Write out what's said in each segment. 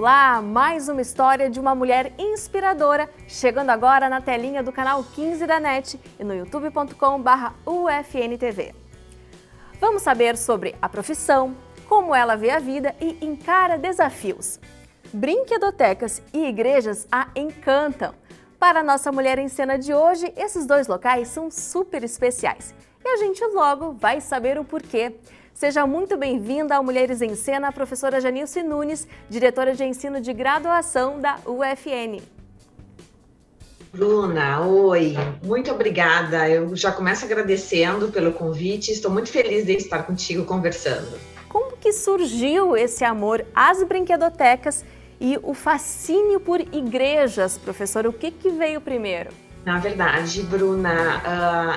Olá, mais uma história de uma mulher inspiradora, chegando agora na telinha do canal 15 da NET e no youtube.com/UFNTV. Vamos saber sobre a profissão, como ela vê a vida e encara desafios. Brinquedotecas e igrejas a encantam. Para a nossa Mulher em Cena de hoje, esses dois locais são super especiais e a gente logo vai saber o porquê. Seja muito bem-vinda ao Mulheres em Cena, a professora Janilce Nunes, diretora de ensino de graduação da UFN. Bruna, oi, muito obrigada. Eu já começo agradecendo pelo convite, estou muito feliz de estar contigo conversando. Como que surgiu esse amor às brinquedotecas e o fascínio por igrejas, professora? O que veio primeiro? Na verdade, Bruna,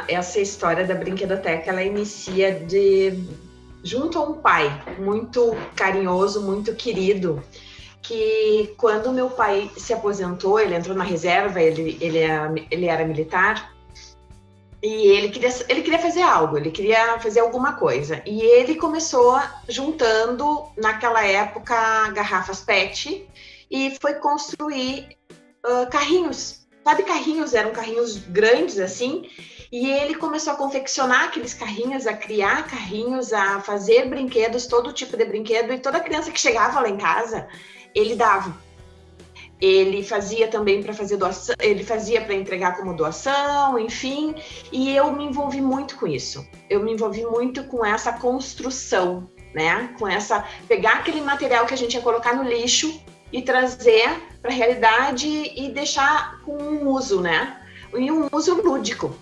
essa história da brinquedoteca, ela inicia junto a um pai muito carinhoso, muito querido, que quando meu pai se aposentou, ele entrou na reserva, ele era militar, e ele queria fazer algo, ele queria fazer alguma coisa. E ele começou juntando, naquela época, garrafas PET e foi construir carrinhos. Sabe, carrinhos, eram carrinhos grandes assim, e ele começou a confeccionar aqueles carrinhos, a criar carrinhos, a fazer brinquedos, todo tipo de brinquedo, e toda criança que chegava lá em casa, ele dava. Ele fazia também para fazer doação, ele fazia para entregar como doação, enfim, e eu me envolvi muito com isso. Eu me envolvi muito com essa construção, né? Com essa, pegar aquele material que a gente ia colocar no lixo e trazer para a realidade e deixar com um uso, né? E um uso lúdico.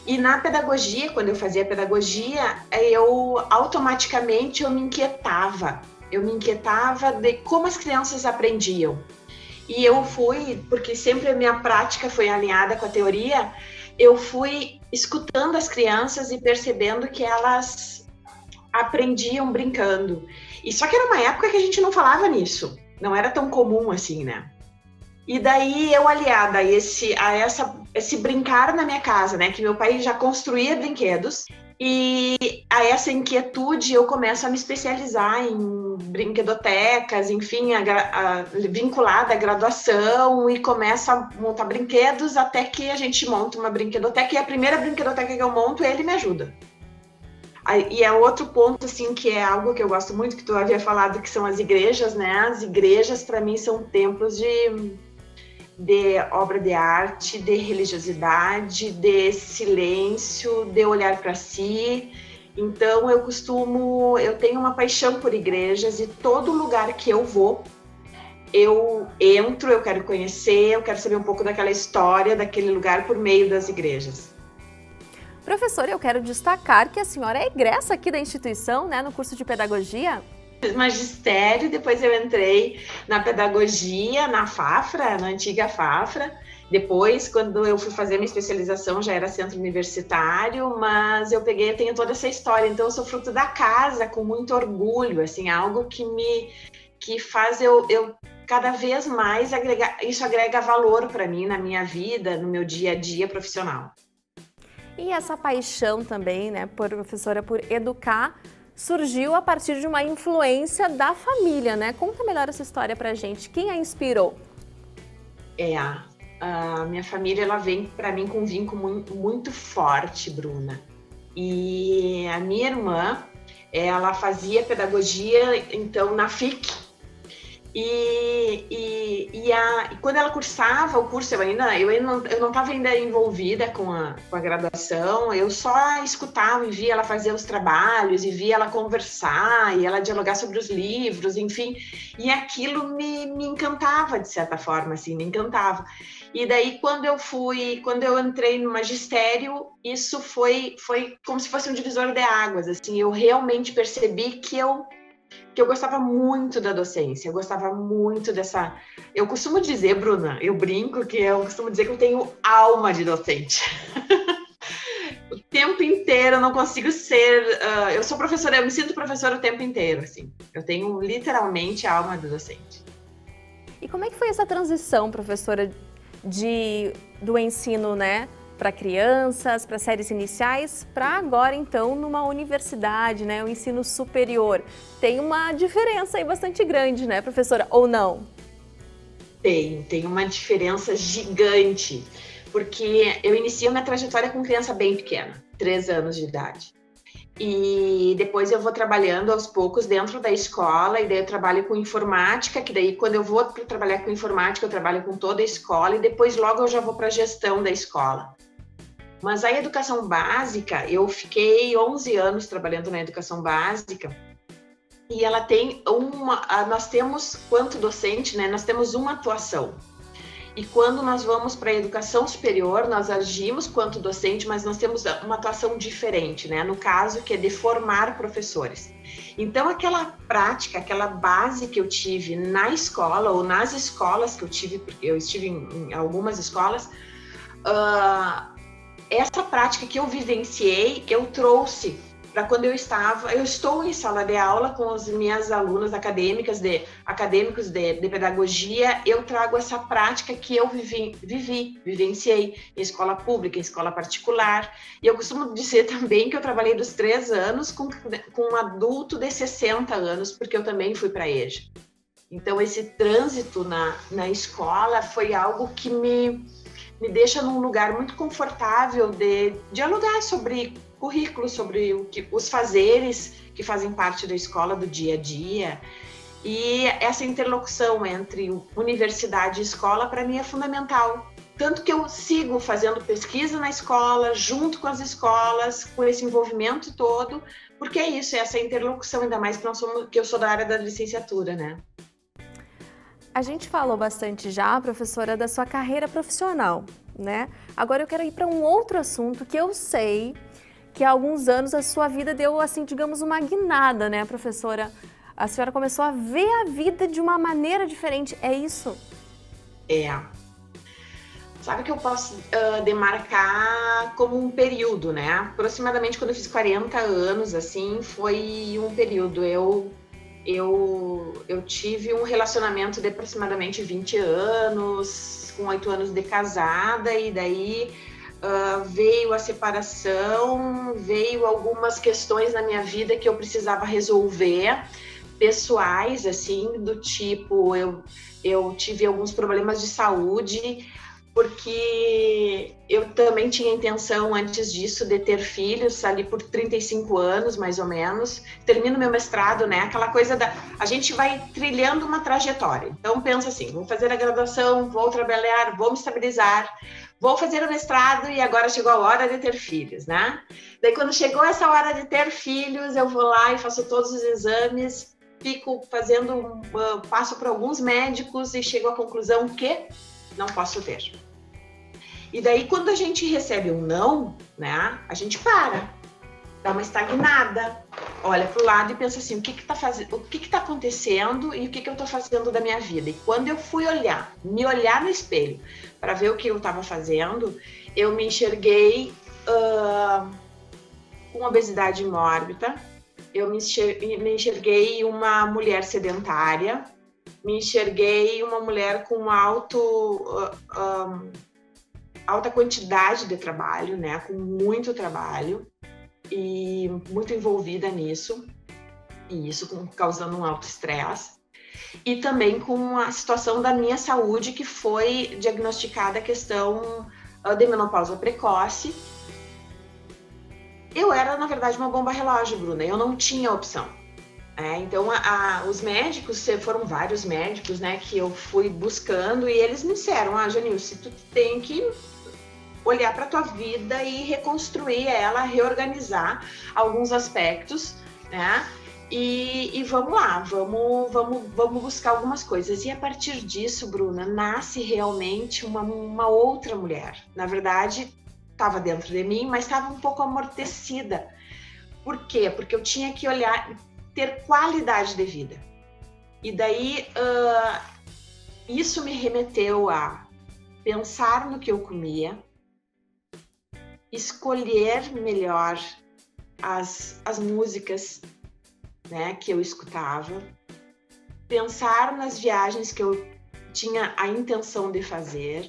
E na pedagogia, quando eu fazia pedagogia, eu automaticamente me inquietava. Eu me inquietava de como as crianças aprendiam. E eu fui, porque sempre a minha prática foi alinhada com a teoria, eu fui escutando as crianças e percebendo que elas aprendiam brincando. E só que era uma época que a gente não falava nisso. Não era tão comum assim, né? E daí eu aliada a esse brincar na minha casa, né? Que meu pai já construía brinquedos. E a essa inquietude eu começo a me especializar em brinquedotecas, enfim, vinculada à graduação, e começo a montar brinquedos até que a gente monta uma brinquedoteca. E a primeira brinquedoteca que eu monto, ele me ajuda. E é outro ponto, assim, que é algo que eu gosto muito, que tu havia falado, que são as igrejas, né? As igrejas, para mim, são templos de obra de arte, de religiosidade, de silêncio, de olhar para si. Então, eu tenho uma paixão por igrejas, e todo lugar que eu vou, eu entro, eu quero conhecer, eu quero saber um pouco daquela história, daquele lugar por meio das igrejas. Professora, eu quero destacar que a senhora é egressa aqui da instituição, né, no curso de pedagogia. Magistério, depois eu entrei na pedagogia, na Fafra, na antiga Fafra. Depois, quando eu fui fazer minha especialização, já era centro universitário, mas eu tenho toda essa história. Então, eu sou fruto da casa, com muito orgulho, assim, algo que faz eu cada vez mais isso agrega valor para mim, na minha vida, no meu dia a dia profissional. E essa paixão também, né, professora, por educar, surgiu a partir de uma influência da família, né? Conta melhor essa história pra gente. Quem a inspirou? A minha família, ela vem para mim com um vínculo muito forte, Bruna. E a minha irmã, ela fazia pedagogia, então, na FIC. E quando ela cursava o curso, eu não estava ainda envolvida com a graduação, eu só escutava e via ela fazer os trabalhos, e via ela conversar, e ela dialogar sobre os livros, enfim, e aquilo me encantava, de certa forma, assim, me encantava. E daí, quando eu entrei no magistério, isso foi como se fosse um divisor de águas, assim, eu realmente percebi que eu gostava muito da docência, eu gostava muito dessa... Eu costumo dizer, Bruna, eu costumo dizer que eu tenho alma de docente. O tempo inteiro eu não consigo ser... eu sou professora, eu me sinto professora o tempo inteiro, assim. Eu tenho literalmente a alma do docente. E como é que foi essa transição, professora, do ensino, né, para crianças, para séries iniciais, para agora, então, numa universidade, né, o ensino superior? Tem uma diferença aí bastante grande, né, professora? Ou não? Tem uma diferença gigante, porque eu inicio minha trajetória com criança bem pequena, 3 anos de idade. E depois eu vou trabalhando aos poucos dentro da escola, e daí eu trabalho com informática, que daí quando eu vou para trabalhar com informática, eu trabalho com toda a escola, e depois logo eu já vou para a gestão da escola. Mas a educação básica, eu fiquei 11 anos trabalhando na educação básica, e ela tem nós temos, quanto docente, né, nós temos uma atuação. E quando nós vamos para a educação superior, nós agimos quanto docente, mas nós temos uma atuação diferente, né? No caso, que é de formar professores. Então, aquela prática, aquela base que eu tive na escola, ou nas escolas que eu tive, porque eu estive em algumas escolas, essa prática que eu vivenciei, eu trouxe para quando eu estou em sala de aula com as minhas alunas acadêmicos de pedagogia, eu trago essa prática que eu vivenciei em escola pública, em escola particular. E eu costumo dizer também que eu trabalhei dos 3 anos com um adulto de 60 anos, porque eu também fui para a EJA. Então, esse trânsito na escola foi algo que me deixa num lugar muito confortável de dialogar sobre currículo, sobre os fazeres que fazem parte da escola, do dia a dia. E essa interlocução entre universidade e escola, para mim, é fundamental. Tanto que eu sigo fazendo pesquisa na escola, junto com as escolas, com esse envolvimento todo, porque é isso, é essa interlocução, ainda mais que eu sou da área da licenciatura, né? A gente falou bastante já, professora, da sua carreira profissional, né? Agora eu quero ir para um outro assunto que eu sei que há alguns anos a sua vida deu, assim, digamos, uma guinada, né, professora? A senhora começou a ver a vida de uma maneira diferente, é isso? É. Sabe que eu posso demarcar como um período, né? Aproximadamente quando eu fiz 40 anos, assim, foi um período. Eu tive um relacionamento de aproximadamente 20 anos, com 8 anos de casada, e daí veio a separação, veio algumas questões na minha vida que eu precisava resolver, pessoais, assim, do tipo, eu tive alguns problemas de saúde, porque eu também tinha intenção, antes disso, de ter filhos, ali por 35 anos, mais ou menos. Termino meu mestrado, né? Aquela coisa a gente vai trilhando uma trajetória. Então, pensa assim, vou fazer a graduação, vou trabalhar, vou me estabilizar, vou fazer o mestrado e agora chegou a hora de ter filhos, né? Daí, quando chegou essa hora de ter filhos, eu vou lá e faço todos os exames, fico fazendo, passo por alguns médicos e chego à conclusão que não posso ter. E daí, quando a gente recebe um não, né, a gente dá uma estagnada, olha para o lado e pensa assim, o que está acontecendo e o que eu estou fazendo da minha vida? E quando eu fui me olhar no espelho para ver o que eu estava fazendo, eu me enxerguei com obesidade mórbida, eu me enxerguei uma mulher sedentária, me enxerguei uma mulher com alta quantidade de trabalho, né, com muito trabalho e muito envolvida nisso, e isso causando um alto estresse, e também com a situação da minha saúde, que foi diagnosticada a questão de menopausa precoce. Eu era, na verdade, uma bomba relógio, Bruna, eu não tinha opção. Então, os médicos, foram vários médicos, né, que eu fui buscando, e eles me disseram, Janilce, tu tem que olhar para a tua vida e reconstruir ela, reorganizar alguns aspectos, né, e vamos lá, vamos buscar algumas coisas. E a partir disso, Bruna, nasce realmente uma outra mulher. Na verdade, estava dentro de mim, mas estava um pouco amortecida. Por quê? Porque eu tinha que olhar, ter qualidade de vida. E daí, isso me remeteu a pensar no que eu comia, escolher melhor as músicas, né, que eu escutava, pensar nas viagens que eu tinha a intenção de fazer,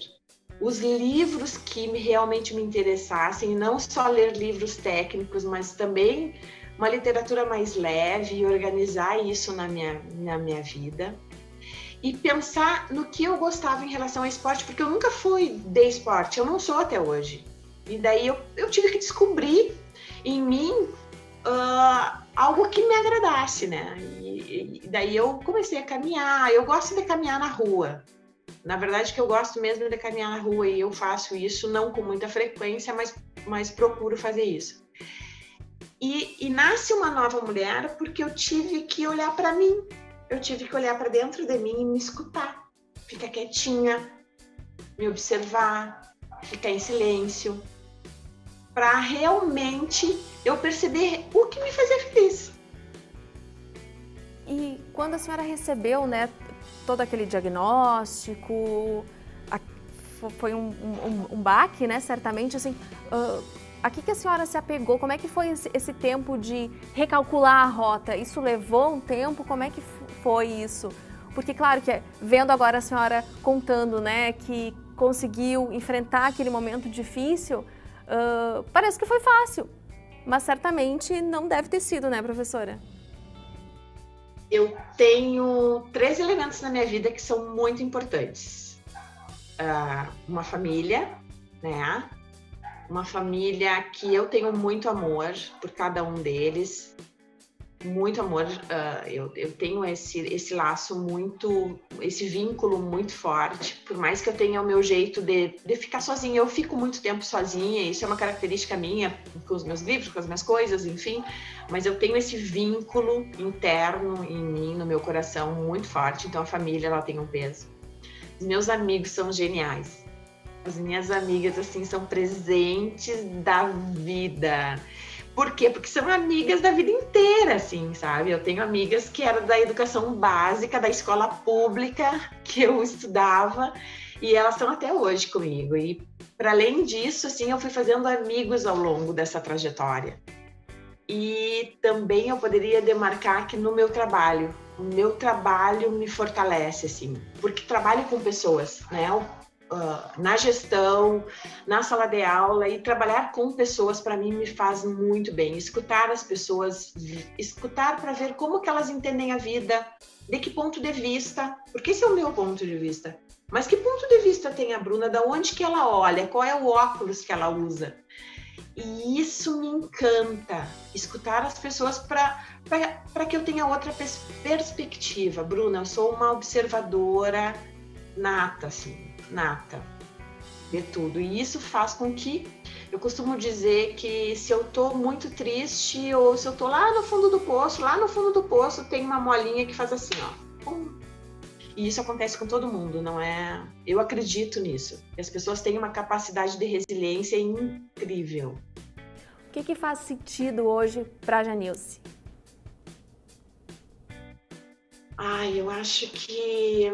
os livros que realmente me interessassem, e não só ler livros técnicos, mas também uma literatura mais leve, e organizar isso na minha vida. e pensar no que eu gostava em relação ao esporte, porque eu nunca fui de esporte, eu não sou até hoje. E daí eu tive que descobrir em mim algo que me agradasse, né? E daí eu comecei a caminhar, eu gosto de caminhar na rua. Na verdade, que eu gosto mesmo de caminhar na rua e eu faço isso não com muita frequência, mas procuro fazer isso. E nasce uma nova mulher porque eu tive que olhar para mim, eu tive que olhar para dentro de mim e me escutar, ficar quietinha, me observar, ficar em silêncio, para realmente eu perceber o que me fazia feliz. E quando a senhora recebeu, né, todo aquele diagnóstico, foi um baque, né, certamente, assim, a que a senhora se apegou? Como é que foi esse tempo de recalcular a rota? Isso levou um tempo? Como é que foi isso? Porque, claro, que vendo agora a senhora contando, né, que conseguiu enfrentar aquele momento difícil, parece que foi fácil, mas certamente não deve ter sido, né, professora? Eu tenho 3 elementos na minha vida que são muito importantes. Uma família, né? Uma família que eu tenho muito amor por cada um deles, muito amor. Eu tenho esse laço muito, esse vínculo muito forte. Por mais que eu tenha o meu jeito de ficar sozinha, eu fico muito tempo sozinha. Isso é uma característica minha, com os meus livros, com as minhas coisas, enfim. Mas eu tenho esse vínculo interno em mim, no meu coração, muito forte. Então a família, ela tem um peso. Os meus amigos são geniais. As minhas amigas, assim, são presentes da vida. Por quê? Porque são amigas da vida inteira, assim, sabe? Eu tenho amigas que eram da educação básica, da escola pública que eu estudava, e elas estão até hoje comigo. E, para além disso, assim, eu fui fazendo amigos ao longo dessa trajetória. E também eu poderia demarcar que no meu trabalho, o meu trabalho me fortalece, assim, porque trabalho com pessoas, né? Na gestão, na sala de aula, e trabalhar com pessoas para mim me faz muito bem. Escutar as pessoas, escutar para ver como que elas entendem a vida, de que ponto de vista, porque esse é o meu ponto de vista. Mas que ponto de vista tem a Bruna? Da onde que ela olha? Qual é o óculos que ela usa? E isso me encanta, escutar as pessoas para que eu tenha outra perspectiva. Bruna, eu sou uma observadora nata, assim, nata de tudo. E isso faz com que, eu costumo dizer que se eu tô muito triste ou se eu tô lá no fundo do poço tem uma molinha que faz assim, ó. Pum. E isso acontece com todo mundo, não é? Eu acredito nisso. As pessoas têm uma capacidade de resiliência incrível. O que faz sentido hoje para a Janilce? Eu acho que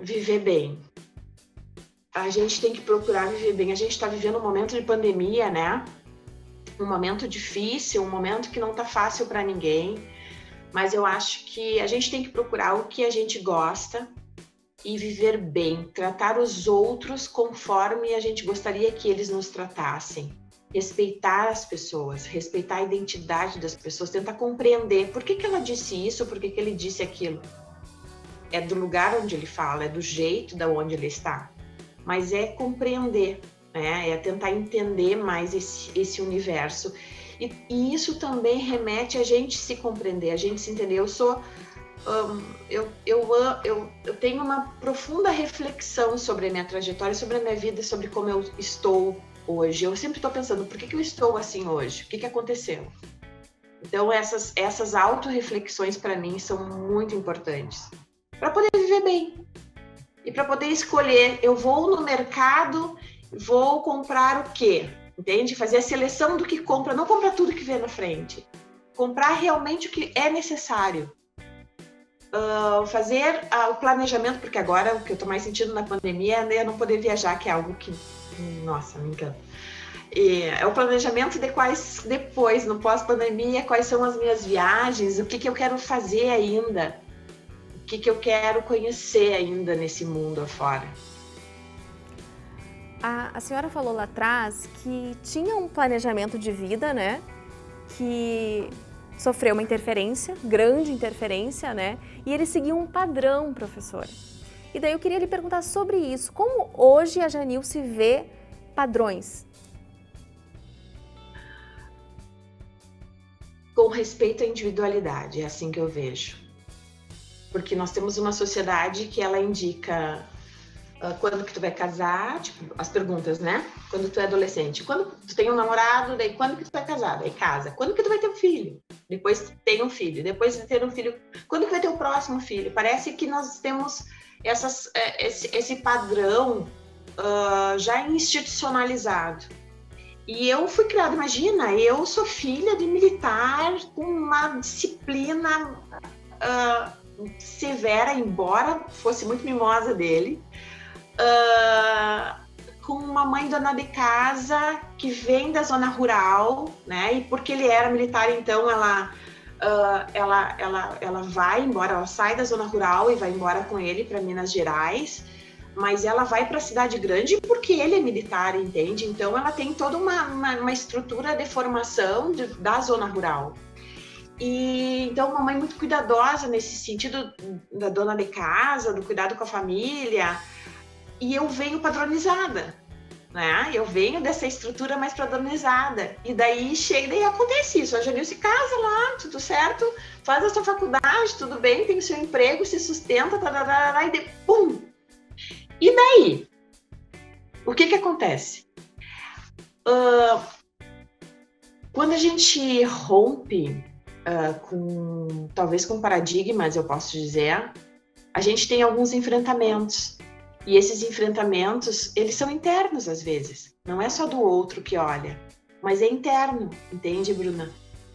viver bem. A gente tem que procurar viver bem. A gente está vivendo um momento de pandemia, né? Um momento difícil, um momento que não tá fácil para ninguém. Mas eu acho que a gente tem que procurar o que a gente gosta e viver bem. Tratar os outros conforme a gente gostaria que eles nos tratassem. Respeitar as pessoas, respeitar a identidade das pessoas, tentar compreender por que ela disse isso, por que ele disse aquilo. É do lugar onde ele fala, é do jeito de onde ele está. Mas é compreender, né? É tentar entender mais esse universo. E isso também remete a gente se compreender, a gente se entender. Eu tenho uma profunda reflexão sobre a minha trajetória, sobre a minha vida, sobre como eu estou hoje. Eu sempre estou pensando, por que eu estou assim hoje? O que aconteceu? Então, essas autorreflexões, para mim, são muito importantes. Para poder viver bem. E para poder escolher, eu vou no mercado, vou comprar o quê? Entende? Fazer a seleção do que compra, não comprar tudo que vê na frente. Comprar realmente o que é necessário. Fazer o planejamento, porque agora o que eu estou mais sentindo na pandemia é não poder viajar, que é algo que, nossa, me encanta. É o planejamento de quais, depois, no pós-pandemia, quais são as minhas viagens, o que eu quero fazer ainda, o que eu quero conhecer ainda nesse mundo afora. A senhora falou lá atrás que tinha um planejamento de vida, né? Que sofreu uma interferência, grande interferência, né? E ele seguiu um padrão, professora. E daí eu queria lhe perguntar sobre isso. Como hoje a Janilce vê padrões? Com respeito à individualidade, é assim que eu vejo. Porque nós temos uma sociedade que ela indica quando que tu vai casar, tipo, as perguntas, né? Quando tu é adolescente, quando tu tem um namorado, daí quando que tu vai casar? Daí casa. Quando que tu vai ter um filho? Depois tem um filho. Depois de ter um filho, quando que vai ter o próximo filho? Parece que nós temos esse padrão já institucionalizado. E eu fui criada, imagina, eu sou filha de militar com uma disciplina severa, embora fosse muito mimosa dele, com uma mãe dona de casa que vem da zona rural, né? E porque ele era militar, então ela vai embora, ela sai da zona rural e vai embora com ele para Minas Gerais. Mas ela vai para a cidade grande porque ele é militar, entende? Então ela tem toda uma estrutura de formação da zona rural. E então uma mãe muito cuidadosa nesse sentido da dona de casa, do cuidado com a família. E eu venho padronizada, né? Eu venho dessa estrutura mais padronizada. E daí chega e acontece isso. A Janilce casa lá, tudo certo, faz a sua faculdade, tudo bem, tem o seu emprego, se sustenta, e de pum! E daí? O que acontece? Quando a gente rompe talvez com paradigmas, eu posso dizer, a gente tem alguns enfrentamentos. E esses enfrentamentos, eles são internos às vezes. Não é só do outro que olha, mas é interno, entende, Bruna?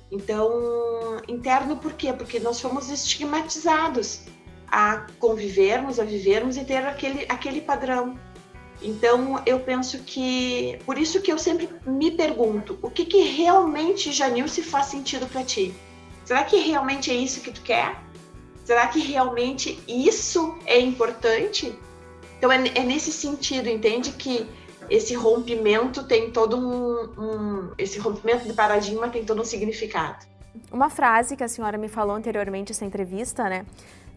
Então, interno por quê? Porque nós fomos estigmatizados a convivermos, a vivermos e ter aquele padrão. Então, eu penso que... Por isso que eu sempre me pergunto, o que realmente, Janilce, faz sentido para ti? Será que realmente é isso que tu quer? Será que realmente isso é importante? Então, é nesse sentido, entende? Que esse rompimento tem todo esse rompimento de paradigma tem todo um significado. Uma frase que a senhora me falou anteriormente nessa entrevista, né?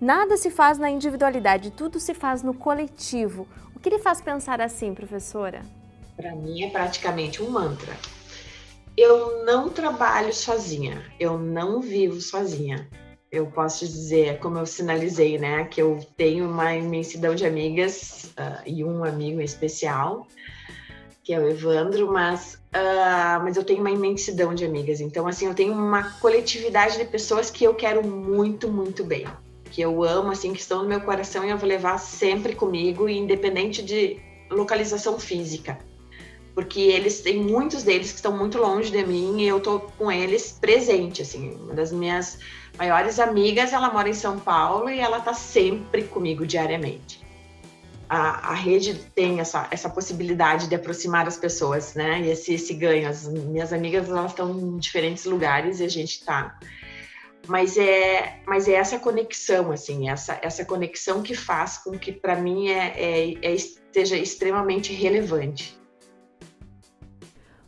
Nada se faz na individualidade, tudo se faz no coletivo. O que lhe faz pensar assim, professora? Para mim é praticamente um mantra. Eu não trabalho sozinha, eu não vivo sozinha. Eu posso dizer, como eu sinalizei, né, que eu tenho uma imensidão de amigas e um amigo em especial, que é o Evandro, mas eu tenho uma imensidão de amigas. Então, assim, eu tenho uma coletividade de pessoas que eu quero muito, muito bem. Que eu amo, assim, que estão no meu coração e eu vou levar sempre comigo, independente de localização física. Porque tem muitos deles que estão muito longe de mim e eu tô com eles presente, assim. Uma das minhas maiores amigas, ela mora em São Paulo e ela tá sempre comigo diariamente. A rede tem essa possibilidade de aproximar as pessoas, né? E esse ganho. As minhas amigas, elas estão em diferentes lugares e a gente tá... Mas é essa conexão, assim, essa conexão que faz com que, para mim, seja extremamente relevante.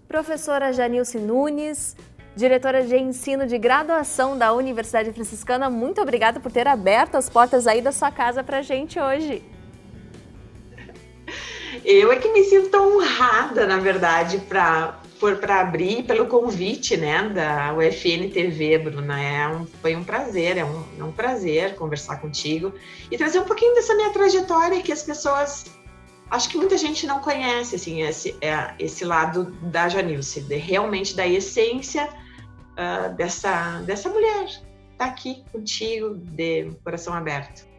Professora Janilce Nunes, diretora de ensino de graduação da Universidade Franciscana, muito obrigada por ter aberto as portas aí da sua casa para a gente hoje. Eu é que me sinto tão honrada, na verdade, para abrir pelo convite, né, da UFN TV, Bruna. Foi um prazer, é um prazer conversar contigo e trazer um pouquinho dessa minha trajetória que as pessoas, acho que muita gente não conhece, assim, esse lado da Janilce, realmente da essência dessa mulher que está aqui contigo, de coração aberto.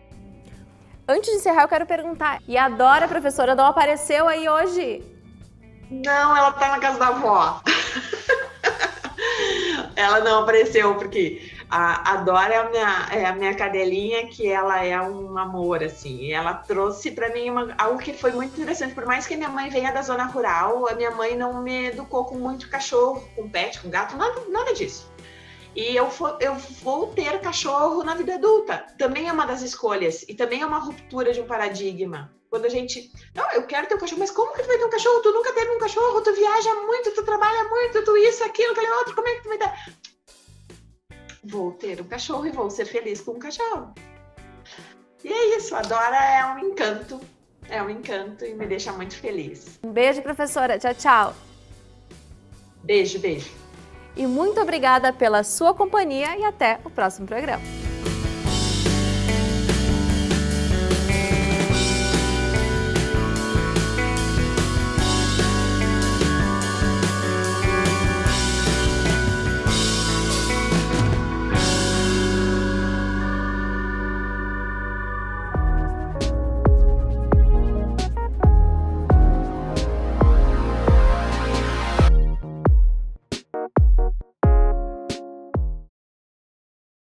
Antes de encerrar, eu quero perguntar, e a Dora, professora, não apareceu aí hoje? Não, ela tá na casa da avó. Ela não apareceu, porque a Dora é a minha cadelinha, que ela é um amor, assim. E ela trouxe para mim algo que foi muito interessante. Por mais que a minha mãe venha da zona rural, a minha mãe não me educou com muito cachorro, com pet, com gato, nada disso. E eu vou ter cachorro na vida adulta. Também é uma das escolhas. E também é uma ruptura de um paradigma. Quando a gente... Não, eu quero ter um cachorro, mas como que tu vai ter um cachorro? Tu nunca teve um cachorro, tu viaja muito, tu trabalha muito, tu isso, aquilo, aquele outro, como é que tu vai ter? vou ter um cachorro e vou ser feliz com um cachorro. E é isso, a Dora é um encanto e me deixa muito feliz. Um beijo, professora. Tchau, tchau. Beijo, beijo. E muito obrigada pela sua companhia e até o próximo programa.